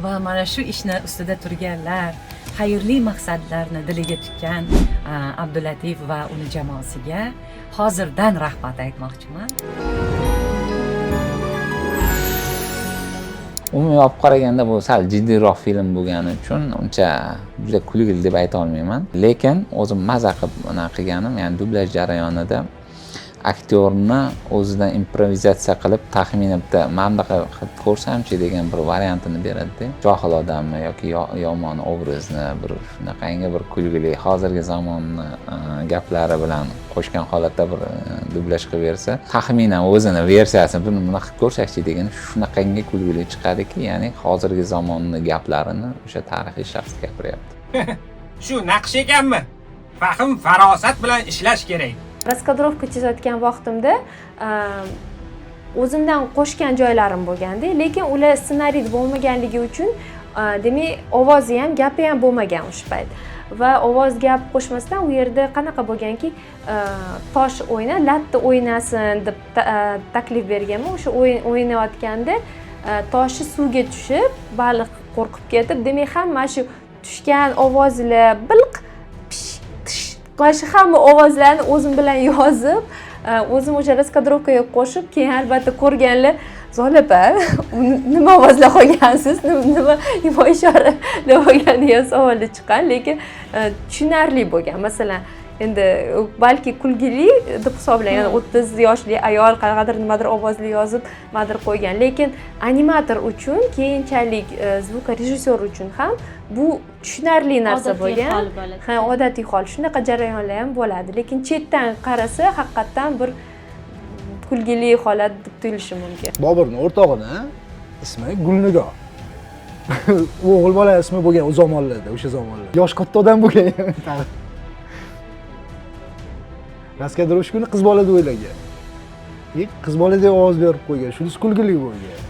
[SPEAKER 19] va mana shu ishni ustida turganlar, xayrli maqsadlarni diliga tutgan Abdulatif va uni jamoasiga hozirdan rahmat aytmoqchiman.
[SPEAKER 1] Umumiy olib qaraganda bu sal jiddiyroq film bo'lgani uchun uncha juda kulgili deb ayta olmayman. Lekin o'zim maza qilib qilganim, ya'ni dublyaj jarayonida aktyorni o'zidan improvizatsiya qilib taxminan bitta mana qilib ko'rsamchi degan bir variantini beradi-da. Johil odamni yoki yomon obrazni bir shunaqangi bir kulgili hozirgi zamonni gaplari bilan qo'shgan holatda bir dublyaj qilib bersa, taxminan o'zini versiyasini buni bunaqa qilib ko'rsakchi degan shunaqangi kulgili chiqadiki, ya'ni hozirgi zamonni gaplarini o'sha tarixiy shaxs gapiryapti.
[SPEAKER 20] Shu naqsh ekanmi? Fahm, farosat bilan ishlash kerak.
[SPEAKER 2] Raskadrovka chizayotgan vaqtimda o'zimdan qo'shgan joylarim bo'lganda, lekin ular ssenariyda bo'lmaganligi uchun demak ovozi ham, gapi ham bo'lmagan o'sha payt. va ovoz gap qo'shmasdan u yerda qanaqa bo'lganki tosh o'yna latta o'ynasin deb taklif berganman. O'sha o'ynayotganda toshi suvga tushib baliq qo'rqib ketib, demak hamma shu tushgan ovozlar bilq pish tish mana hamma ovozlarni o'zim bilan yozib, o'zim o'sha raskadrovkaga qo'shib, keyin albatta ko'rganlar Zolapa, nima ovozlar qo'ygansiz, nima ishora bo'lgan degan savollar chiqqan, lekin tushunarli bo'lgan. Masalan, endi balki kulgili deb hisoblangan 30 yoshli ayol qanaqadir nimadir ovozli yozib, nimadir qo'ygan, lekin animator uchun, keyinchalik zvukorejissyor uchun ham bu tushunarli narsa bo'lgan. Ha, odatiy hol. Shunaqa jarayonlar ham bo'ladi, lekin chetdan qarasa haqiqatan bir kulgili holat deb tuyulishi mumkin.
[SPEAKER 3] Boburning o'rtog'ini ismi Gulnigor. O'g'il bola ismi bo'lgan o zamonlarda, o'sha zamonlarda. Yosh katta odam bo'lgan. Raskadrovshkuni qiz bola deb o'ylagan. Qiz bola deb ovoz berib qo'ygan. Shunisi kulgili bo'lgan.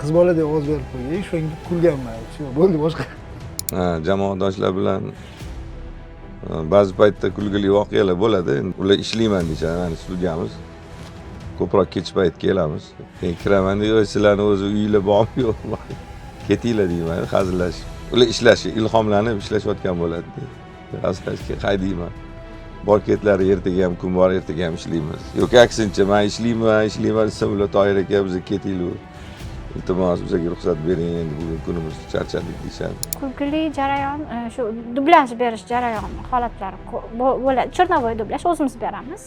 [SPEAKER 3] Qiz bola deb ovoz berib qo'ygan. Shunga kulganman. Shu bo'ldi, boshqa.
[SPEAKER 4] Jamoadoshlar bilan ba'zi paytda kulgili voqealar bo'ladi. Ular ishlayman deyishadi, mana studiyamiz. Ko'proq kech payt kelamiz. Keyin kiraman deydi, sizlarni o'zi uyinglar bormi yo'qmi? Ketinglar deyman, hazillashib. Ular ishlashi, ilhomlanib ishlashayotgan bo'ladi. Hazillashga qaydiyman. Bor ketlari ertaga ham kun bor, ertaga ham ishlaymiz. Yo'q, aksincha, men ishlayman desam, ular Toyir aka biz ketaylik. Iltimos, bizga ruxsat bering, endi bugun kunimiz charchadik deyishadi.
[SPEAKER 5] Kulgili jarayon, shu dublyaj berish jarayoni holatlari bo'ladi. Chernovoy dublyaj o'zimiz beramiz.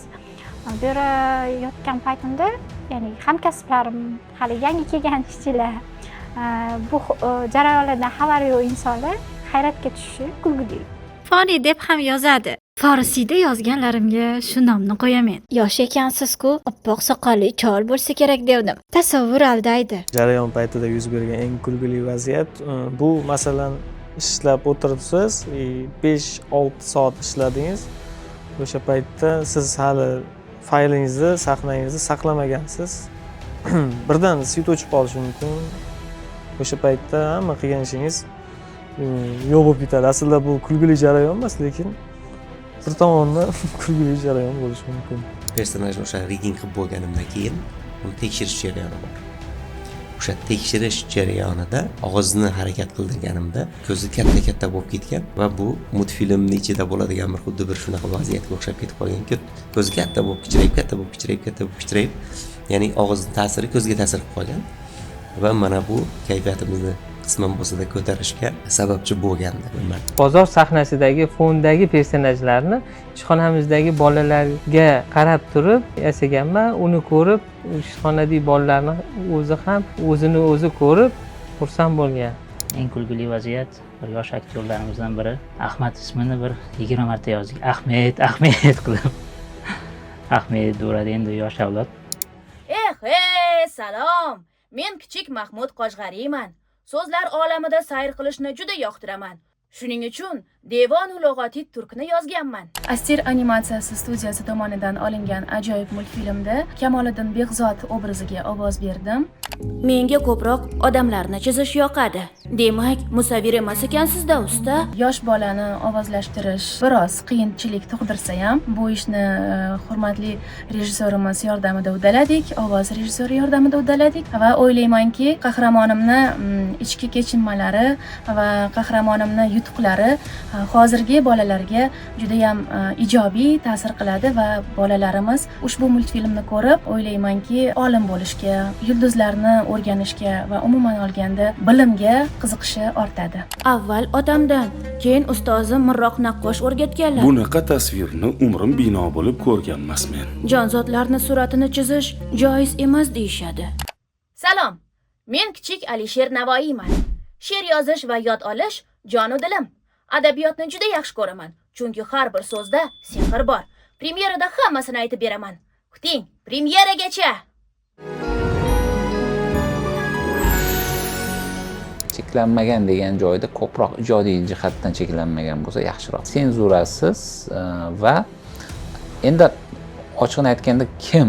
[SPEAKER 5] Berayotgan paytimda, ya'ni hamkasblarim, hali yangi kelgan ishchilar, bu jarayonlardan xabari yo'q insonlar hayratga tushishi kulgili.
[SPEAKER 21] Foniy deb ham yozadi. Farsiyda yozganlarimga shu nomni qo'yaman. Yosh ekansiz-ku, oppoq soqolli chol bo'lsa kerak devdim. Tasavvur aldaydi.
[SPEAKER 6] Jarayon paytida yuz bergan eng kulgili vaziyat bu, masalan, ishlab o'tiribsiz, 5-6 soat ishladingiz. O'sha paytda siz hali faylingizni, sahnangizni saqlamagansiz. Birdan svit o'chib qolishi mumkin. O'sha paytda hamma qilgan ishingiz yo'q bo'lib ketadi. Aslida bu kulgili jarayon emas, lekin bir tomondan kulgili jarayon bo'lishi mumkin.
[SPEAKER 7] Personajni o'sha rigging qilib bo'lganimdan keyin uni tekshirish jarayoni bor. O'sha tekshirish jarayonida og'izni harakat qildirganimda ko'zi katta bo'lib ketgan va bu multfilmning ichida bo'ladigan bir xuddi bir shunaqa vaziyatga o'xshab ketib qolgan. Ko'zi katta bo'lib kichrayib, ya'ni og'izning ta'siri ko'zga ta'sir qilib qolgan va mana bu kayfiyatimizni qisman bo'lsa-da ko'tarishga sababchi bo'lgandi.
[SPEAKER 8] Bozor sahnasidagi fondagi personajlarni ishxonamizdagi bolalarga qarab turib yasaganman. Uni ko'rib, ishxonadagi bolalarni o'zi ham o'zini o'zi ko'rib xursand bo'lgan.
[SPEAKER 9] Eng kulgili vaziyat bir yosh aktyorlarimizdan biri Ahmad ismini bir 20 marta yozdik. Ahmed qilib. Ahmed deyveradi endi yosh avlod.
[SPEAKER 17] Salom. Men kichik Mahmud Qoshg'ariyman. So'zlar olamida sayr qilishni juda yoqtiraman. Shuning uchun Devon lug'ati turkni yozganman.
[SPEAKER 2] Astir animatsiyasi studiyasi tomonidan olingan ajoyib multfilmda Kamoliddin Behzod obraziga ovoz berdim.
[SPEAKER 17] Menga ko'proq odamlarni chizish yoqadi. Demak, musavvir emas ekansiz-da, usta.
[SPEAKER 2] Yosh bolani ovozlashtirish biroz qiyinchilik tug'dirsa ham, bu ishni hurmatli rejissyorimiz yordamida uddaladik, ovoz rejissyori yordamida uddaladik va o'ylaymanki, qahramonimni ichki kechinmalari va qahramonimni yutuqlari hozirgi bolalarga juda ham ijobiy ta'sir qiladi va bolalarimiz ushbu multfilmni ko'rib, o'ylaymanki, olim bo'lishga, yulduzlarni o'rganishga va umuman olganda bilimga qiziqishi ortadi.
[SPEAKER 17] Avval otamdan, keyin ustozim Mirroq naqqosh o'rgatganlar.
[SPEAKER 14] Bunaqa tasvirni umrim bino bo'lib ko'rgan emasman.
[SPEAKER 17] Jonzotlarni suratini chizish joiz emas deyishadi. Salom. Men kichik Alisher Navoiyman. She'r yozish va yod olish jon u dilim. Adabiyotni juda yaxshi ko'raman, chunki har bir so'zda sehr bor. Premyerada hammasini aytib beraman. Kuting, premyeragacha.
[SPEAKER 1] Cheklanmagan degan joyda ko'proq ijodiy jihatdan cheklanmagan bo'lsa yaxshiroq. Senzurasiz va endi ochiqni aytganda kim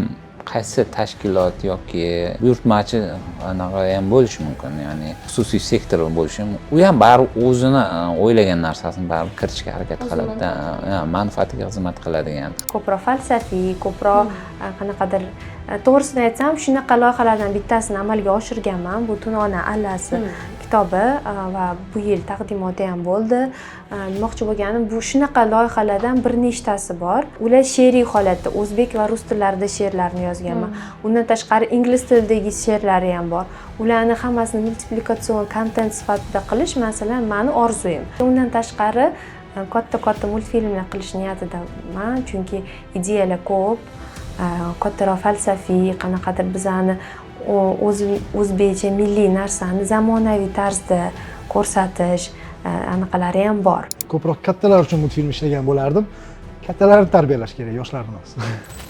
[SPEAKER 1] qaysi tashkilot yoki buyurtmachi anaqa ham bo'lishi mumkin, ya'ni xususiy sektor bo'lishi mumkin. U ham baribir o'zini o'ylagan narsasini baribir kiritishga harakat qiladi, manfaatiga xizmat qiladigan.
[SPEAKER 2] Ko'proq falsafiy, ko'proq qanaqadir to'g'risini aytsam, shunaqa loyihalardan bittasini amalga oshirganman. Bu Tunona allasi kitobi va bu yil taqdimoti ham bo'ldi. Demoqchi bo'lganim, bu shunaqa loyihalardan bir nechtasi bor. Ular she'riy holatda o'zbek va rus tillarida she'rlarni yozganman. Undan tashqari ingliz tilidagi she'rlari ham bor. Ularni hammasini multiplikatsion kontent sifatida qilish masalan meni orzuyim. Undan tashqari katta multfilmlar qilish niyatidaman, chunki ideyalar ko'p. Kattaroq falsafiy, qanaqadir bizani o'zbekcha milliy narsani zamonaviy tarzda ko'rsatish anaqalari ham bor.
[SPEAKER 3] Ko'proq kattalar uchun multfilm ishlagan bo'lardim. Kattalarni tarbiyalash kerak, yoshlarni emas.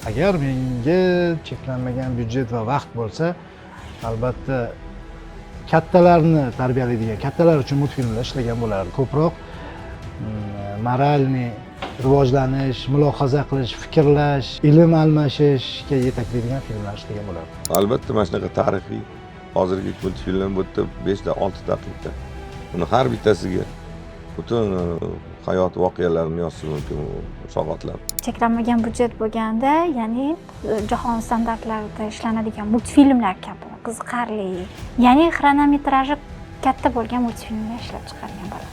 [SPEAKER 3] Agar menga cheklanmagan byudjet va vaqt bo'lsa, albatta kattalarni tarbiyalaydigan, kattalar uchun multfilmlar ishlagan bo'lardim. Ko'proq moralniy rivojlanish, mulohaza qilish, fikrlash, ilm almashishga yetaklaydigan filmlar ishlagan bo'lardim.
[SPEAKER 4] Albatta mana shunaqa tarixiy hozirgi multfilm bu yerda 5 ta 6 daqiqa. Uni har bittasiga butun hayot voqealarini yozsa mumkin soatlar.
[SPEAKER 5] Cheklanmagan byudjet bo'lganda, ya'ni jahon standartlarida ishlanadigan multfilmlar kabi qiziqarli, ya'ni xronometraji katta bo'lgan multfilmlar ishlab chiqargan bo'ladi.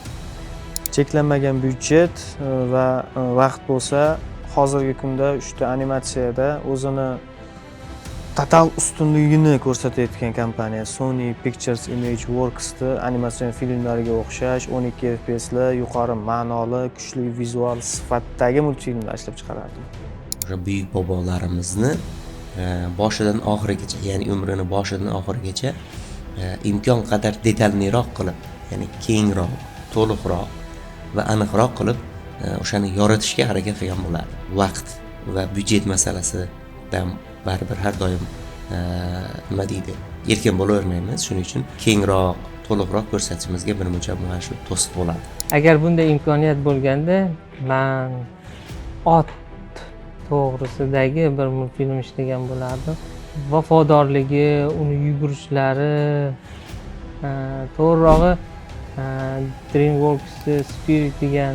[SPEAKER 6] Cheklanmagan byudjet va vaqt bo'lsa, hozirgi kunda uchta animatsiyada o'zini total ustunligini ko'rsatayotgan kompaniya Sony Pictures Imageworks'da animatsion filmlarga o'xshash 12 FPS'li, yuqori ma'noli, kuchli vizual sifatdagi multfilmlar ishlab chiqarardi.
[SPEAKER 7] O'sha buyuk bobolarimizni boshidan oxirigacha, ya'ni umrini boshidan oxirigacha imkon qadar detalniroq qilib, ya'ni kengroq, to'liqroq va aniqroq qilib o'shani yoritishga harakat qilgan bo'lardi. Vaqt va byudjet masalasidan baribir har doim nima deydi, erkin bo'lavermaymiz. Shuning uchun kengroq, to'liqroq ko'rsatishimizga bir muncha mana shu to'siq bo'ladi.
[SPEAKER 8] Agar bunday imkoniyat bo'lganda, men ot to'g'risidagi bir multfilm ishlagan bo'lardim. Vafodorligi, uni yugurishlari, to'g'rirog'i DreamWorks Spirit degan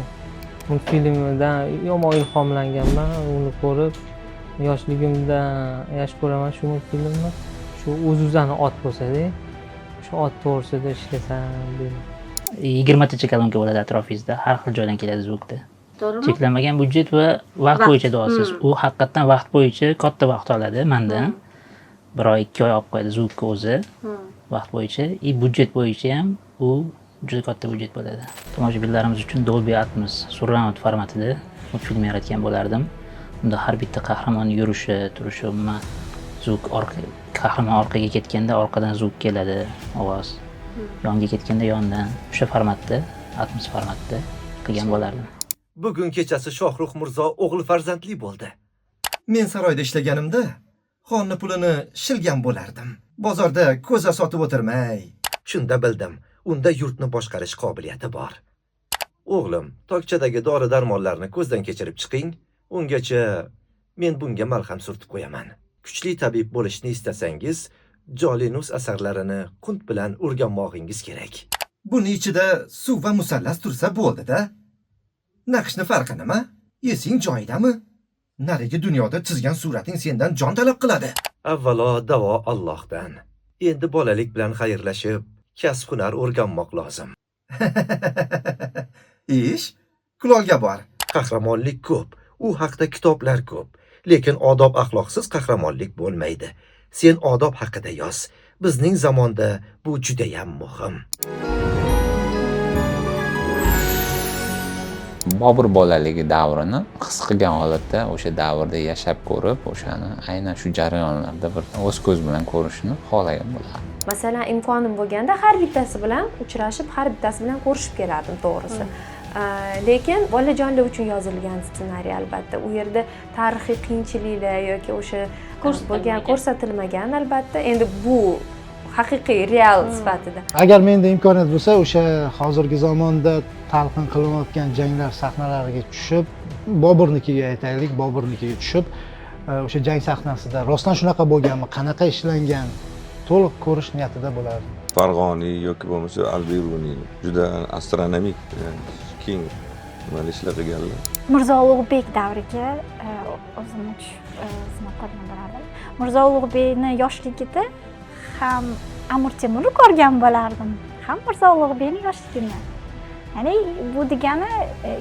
[SPEAKER 8] multfilmidan yomon ilhomlanganman. Uni ko'rib yoshligimda yaxshi ko'raman shu multfilmni. Shu o'zini ot bo'lsa-da, shu ot to'g'risida ishlasam deyman.
[SPEAKER 9] 20 tacha kolonka bo'ladi atrofingizda, har xil joydan keladi zvukda. To'g'rimi? Cheklanmagan byudjet va vaqt bo'yicha deyapsiz. U haqiqatan vaqt bo'yicha katta vaqt oladi mendan. 1 oy 2 oy olib qo'yadi zvukka o'zi. Vaqt bo'yicha, byudjet bo'yicha ham u juda katta byudjet bo'ladi. Tomoshabinlarimiz uchun Dolby Atmos surround formatida multfilm yaratgan bo'lardim. Unda har bitta qahramon yurishi, turishi, umuman zvuk qahramon orqaga ketganda orqadan zvuk keladi, ovoz. Yonga ketganda yondan. O'sha formatda, Atmos formatda qilgan bo'lardim.
[SPEAKER 10] Bugun kechasi Shohrux Mirzo o'g'il farzandli bo'ldi. Men saroyda ishlaganimda xonni pulini shilgan bo'lardim. Bozorda ko'za sotib o'tirmay. Shunda bildim, unda yurtni boshqarish qobiliyati bor. O'g'lim, tokchadagi dori-darmonlarni ko'zdan kechirib chiqing. Ungacha men bunga malham surtib qo'yaman. Kuchli tabib bo'lishni istasangiz, Jolinus asarlarini qunt bilan o'rganmoqingiz kerak. Buni ichida suv va musallas tursa bo'ldi-da. Naqshni farqi nima? Esing joyidami? Narigi dunyoda chizgan surating sendan jon talab qiladi. Avvalo davo Allohdan. Endi bolalik bilan xayrlashib, kasb-hunar o'rganmoq lozim. Ish, kulolga bor. Qahramonlik ko'p, u haqda kitoblar ko'p, lekin odob axloqsiz qahramonlik bo'lmaydi. Sen odob haqida yoz. Bizning zamonda bu juda ham muhim.
[SPEAKER 1] Bobur bolaligi davrini his qilgan holatda o'sha davrda yashab ko'rib, o'shani aynan shu jarayonlarda bir o'z ko'z bilan ko'rishni xohlagan bo'lardim.
[SPEAKER 2] Masalan, imkonim bo'lganda har bittasi bilan uchrashib, har bittasi bilan ko'rishib kelardim, to'g'risi. Lekin bolajonlar uchun yozilgan ssenariy albatta. U yerda tarixiy qiyinchiliklar yoki o'sha bo'lgan ko'rsatilmagan albatta. Endi bu haqiqiy real sifatida.
[SPEAKER 3] Agar menda imkoniyat bo'lsa, o'sha hozirgi zamonda talqin qilinayotgan janglar sahnalariga tushib, Boburnikiga aytaylik, Boburnikiga tushib, o'sha jang sahnasida rostdan shunaqa bo'lganmi, qanaqa ishlangan, to'liq ko'rish niyatida bo'lardim.
[SPEAKER 4] Farg'oniy yoki bo'lmasa Al-Beruniy juda astronomik keng nimali ishlar qilganlar.
[SPEAKER 5] Mirzo Ulug'bek davriga o'zimni sinab ko'rgan bo'lardim. Mirzo Ulug'bekni yoshligida ham Amir Temurni ko'rgan bo'lardim, ham Mirzo Ulug'bekni yoshligini. Ya'ni bu degani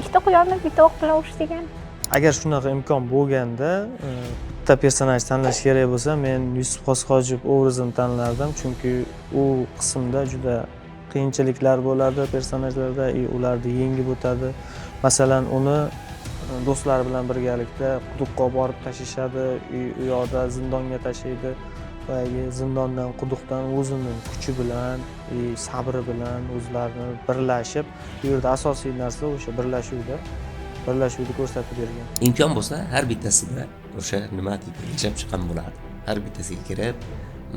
[SPEAKER 5] ikkita quyonni bitta o'q bilan urish degani.
[SPEAKER 6] Agar shunaqa imkon bo'lganda, bitta personaj tanlash kerak bo'lsa, men Yusuf Xosxojiyev obrazini tanlardim, chunki u qismda juda qiyinchiliklar bo'ladi personajlarda, ularni yengib o'tadi. Masalan, uni do'stlari bilan birgalikda quduqqa borib tashishadi, u yoqda zindonga tashlaydi. Boyagi zindondan, quduqdan o'zini kuchi bilan, sabri bilan o'zlarini birlashib, bu yerda asosiy narsa o'sha birlashuvni ko'rsatib bergan.
[SPEAKER 7] Imkon bo'lsa, har bittasida o'sha nima deydi, yashab chiqqan bo'lardi. Har bittasiga kirib,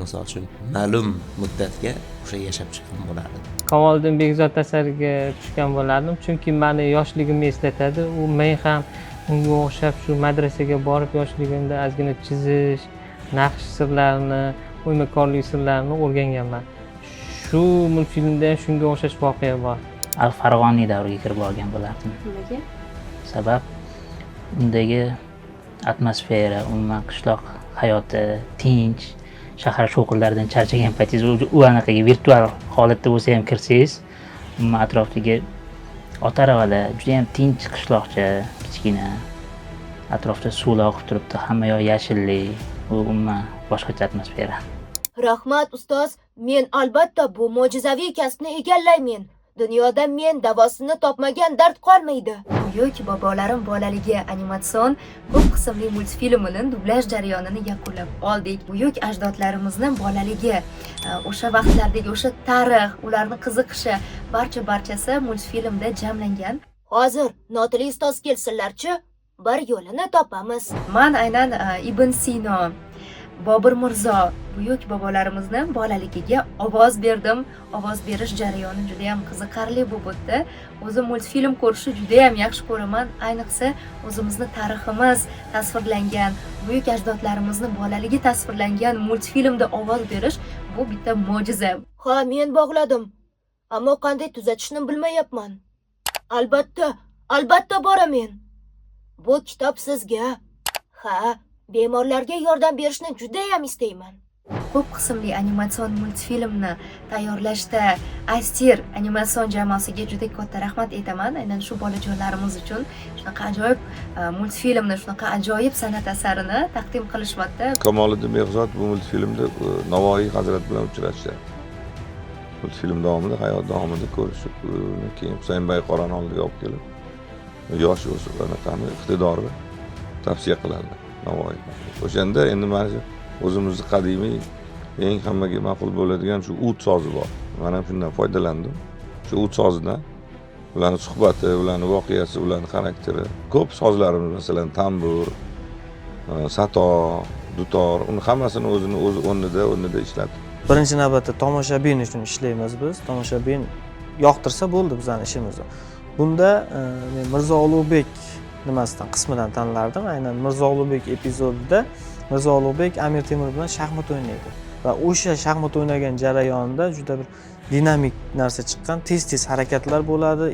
[SPEAKER 7] misol uchun ma'lum muddatga o'sha yashab chiqqan bo'lardi.
[SPEAKER 8] Kamoliddin Bekzod asariga tushgan bo'lardim, chunki meni yoshligimni eslatadi. Men ham unga o'xshab shu madrasaga borib yoshligimda ozgina chizish, naqsh sirlarini, o'ymakorlik sirlarini o'rganganman. Shu multfilmda shunga o'xshash voqea bor.
[SPEAKER 9] Al-Farg'oniy davriga kirib borgan bo'lardim.
[SPEAKER 2] Nimaga?
[SPEAKER 9] Sabab undagi atmosfera, umuman qishloq hayoti tinch, shahar shovqinlaridan charchagan paytingiz u anaqaga virtual holatda bo'lsa ham kirsangiz, umuman atrofdagi ota aravalar, juda ham tinch qishloqcha, kichkina. Atrofda suvlar oqib turibdi, hamma yoq yashillik, bu umuman boshqacha atmosfera.
[SPEAKER 17] Rahmat ustoz, men albatta bu mo'jizaviy kasbni egallayman. Dunyoda men davosini topmagan dard qolmaydi. Buyuk bobolarim bolaligi animatsion ko'p qismli multfilmini dublaj jarayonini yakunlab oldik. Buyuk ajdodlarimizni bolaligi, o'sha vaqtlardagi o'sha tarix, ularning qiziqishi barchasi multfilmda jamlangan. Hozir Notli ustoz kelsinlarchi, bir yo'lini topamiz. Men aynan Ibn Sino, Bobur Mirzo, buyuk bobolarimizni bolaligiga ovoz berdim. Ovoz berish jarayoni juda ham qiziqarli bo'lib o'tdi. O'zim multfilm ko'rishni juda ham yaxshi ko'raman. Ayniqsa o'zimizni tariximiz tasvirlangan, buyuk ajdodlarimizni bolaligi tasvirlangan multfilmda ovoz berish bu bitta mo'jiza. Ha, men bog'ladim. Ammo qanday tuzatishni bilmayapman. Albatta boraman. Bu kitob sizga. Ha, bemorlarga yordam berishni juda ham istayman. Ko'p qismli animatsion multfilmni tayyorlashda Astir animatsion jamoasiga juda katta rahmat aytaman. Aynan shu bolajonlarimiz uchun shunaqa ajoyib multfilmni, shunaqa ajoyib san'at asarini taqdim qilishmoqda.
[SPEAKER 4] Kamoliddin Bekzod bu multfilmda Navoiy hazrat bilan uchrashdi. Multfilm davomida, hayot davomida ko'rishib, keyin Husaynbay Qorani oldiga olib kelib, yosh o'sib anaqani iqtidorni tavsiya qiladi Navoiy. O'shanda endi mana shu o'zimizni qadimiy, eng hammaga ma'qul bo'ladigan shu ud sozi bor. Men ham shundan foydalandim. Shu ud sozidan ularning suhbati, ularning voqeasi, ularning xarakteri. Ko'p sozlarimiz, masalan, tambur, sato, dutor, uni hammasini o'z o'rnida ishlatib.
[SPEAKER 6] Birinchi navbatda tomoshabin uchun ishlaymiz biz. Tomoshabin yoqtirsa bo'ldi bizning ishimiz. Bunda men Mirzo Ulug'bek qismidan tanlardim. Aynan Mirzo Ulug'bek epizodida Mirzo Ulug'bek Amir Temur bilan shaxmat o'ynaydi va o'sha shaxmat o'ynagan jarayonida juda bir dinamik narsa chiqqan, tez harakatlar bo'ladi,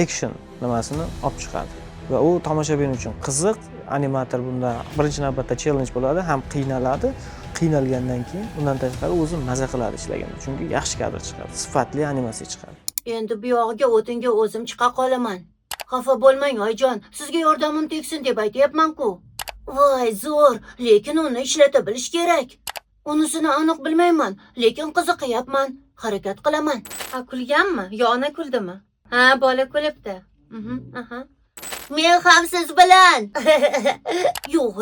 [SPEAKER 6] action nimasini olib chiqadi. Va u tomoshabin uchun qiziq, animator bunda birinchi navbatda challenge bo'ladi, ham qiynaladi. Qiynalgandan keyin undan tashqari o'zi maza qiladi ishlaganda, chunki yaxshi kadr chiqadi, sifatli animatsiya chiqadi.
[SPEAKER 17] Endi bu yog'iga o'tinga o'zim chiqa qolaman. Xafa bo'lmang oyijon, sizga yordamim tegsin deb aytayapman-ku. Voy, zo'r, lekin uni ishlata bilish kerak. Unisini aniq bilmayman, lekin qiziqyapman. Harakat qilaman. Kulganmi? Yo ona kuldimi? Ha, bola kulibdi. Men ham siz bilan. Yo'q,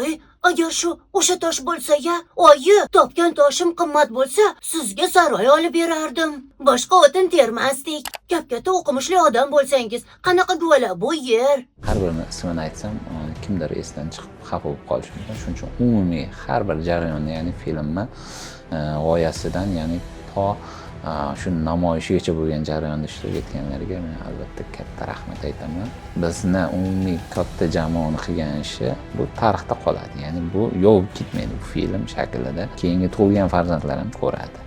[SPEAKER 17] agar shu o'sha tosh bo'lsa-ya, oyi, topgan toshim qimmat bo'lsa, sizga saroy olib berardim. Boshqa o'tin termasdik. Katta o'qimishli odam bo'lsangiz, qanaqa guvala bu yer?
[SPEAKER 1] Har birini ismini aytsam, kimdir esdan chiqib xafa bo'lib qolishi mumkin. Shuning uchun umumiy har bir jarayonni, ya'ni filmni g'oyasidan, ya'ni to shu namoyishigacha bo'lgan jarayonda ishtirok etganlarga men albatta katta rahmat aytaman. Bizni umumiy katta jamoani qilgan ishi bu tarixda qoladi. Ya'ni bu yovib ketmaydi bu film shaklida. Keyingi tug'ilgan farzandlar ham ko'radi.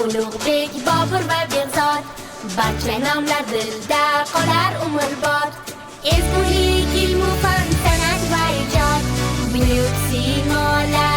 [SPEAKER 17] Ulug'bek, Bobur va Behzod, barcha nomlar dilda qolar umrbod. Ezgulik, ilmu fan, san'at va ijod, buyuk simolar